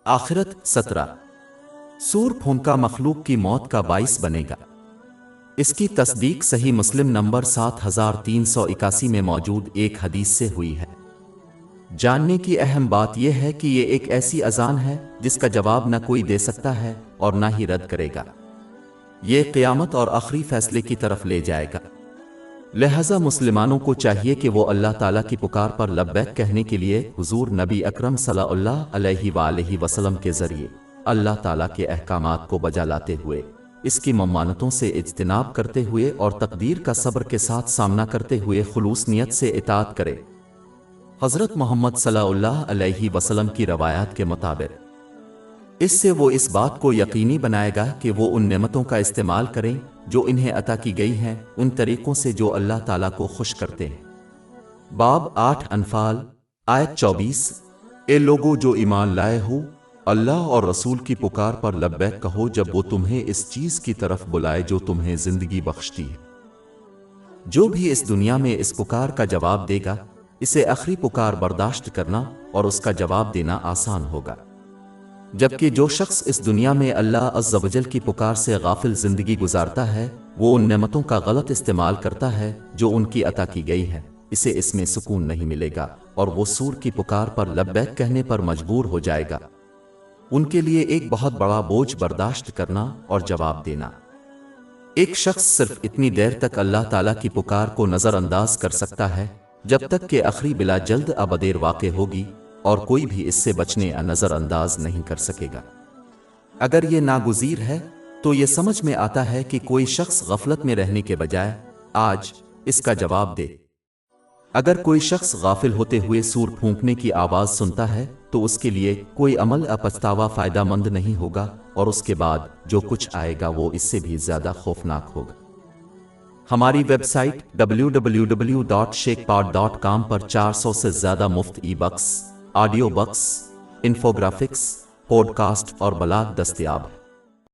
آخرت 17 سور پھونکا مخلوق کی موت کا باعث بنے گا۔ اس کی تصدیق صحیح مسلم نمبر 7381 میں موجود ایک حدیث سے ہوئی ہے۔ جاننے کی اہم بات یہ ہے کہ یہ ایک ایسی اذان ہے جس کا جواب نہ کوئی دے سکتا ہے اور نہ ہی رد کرے گا۔ یہ قیامت اور آخری فیصلے کی طرف لے جائے گا۔ لہذا مسلمانوں کو چاہیے کہ وہ اللہ تعالیٰ کی پکار پر لبیک کہنے کے لیے حضور نبی اکرم صلی اللہ علیہ وآلہ وسلم کے ذریعے اللہ تعالیٰ کے احکامات کو بجا لاتے ہوئے، اس کی ممانعتوں سے اجتناب کرتے ہوئے اور تقدیر کا صبر کے ساتھ سامنا کرتے ہوئے خلوص نیت سے اطاعت کرے۔ حضرت محمد صلی اللہ علیہ وسلم کی روایات کے مطابق اس سے وہ اس بات کو یقینی بنائے گا کہ وہ ان نعمتوں کا استعمال کریں جو انہیں عطا کی گئی ہیں ان طریقوں سے جو اللہ تعالیٰ کو خوش کرتے ہیں۔ باب 8 انفال آیت 24 اے لوگو جو ایمان لائے ہو، اللہ اور رسول کی پکار پر لبیک کہو جب وہ تمہیں اس چیز کی طرف بلائے جو تمہیں زندگی بخشتی ہے۔ جو بھی اس دنیا میں اس پکار کا جواب دے گا، اسے آخری پکار برداشت کرنا اور اس کا جواب دینا آسان ہوگا، جبکہ جو شخص اس دنیا میں اللہ عز و جل کی پکار سے غافل زندگی گزارتا ہے، وہ ان نعمتوں کا غلط استعمال کرتا ہے جو ان کی عطا کی گئی ہے، اسے اس میں سکون نہیں ملے گا اور وہ سور کی پکار پر لبیک کہنے پر مجبور ہو جائے گا۔ ان کے لیے ایک بہت بڑا بوجھ برداشت کرنا اور جواب دینا۔ ایک شخص صرف اتنی دیر تک اللہ تعالیٰ کی پکار کو نظر انداز کر سکتا ہے جب تک کہ آخری بلا جلد ابدیر واقع ہوگی، اور کوئی بھی اس سے بچنے نظر انداز نہیں کر سکے گا۔ اگر یہ ناگزیر ہے تو یہ سمجھ میں آتا ہے کہ کوئی شخص غفلت میں رہنے کے بجائے آج اس کا جواب دے۔ اگر کوئی شخص غافل ہوتے ہوئے سور پھونکنے کی آواز سنتا ہے تو اس کے لیے کوئی عمل پچھتاوا فائدہ مند نہیں ہوگا، اور اس کے بعد جو کچھ آئے گا وہ اس سے بھی زیادہ خوفناک ہوگا۔ ہماری ویب سائٹ www.shekpod.com پر 400 سے زیادہ مفت e books, audio books, infographics, podcast اور بلاگ دستیاب ہے۔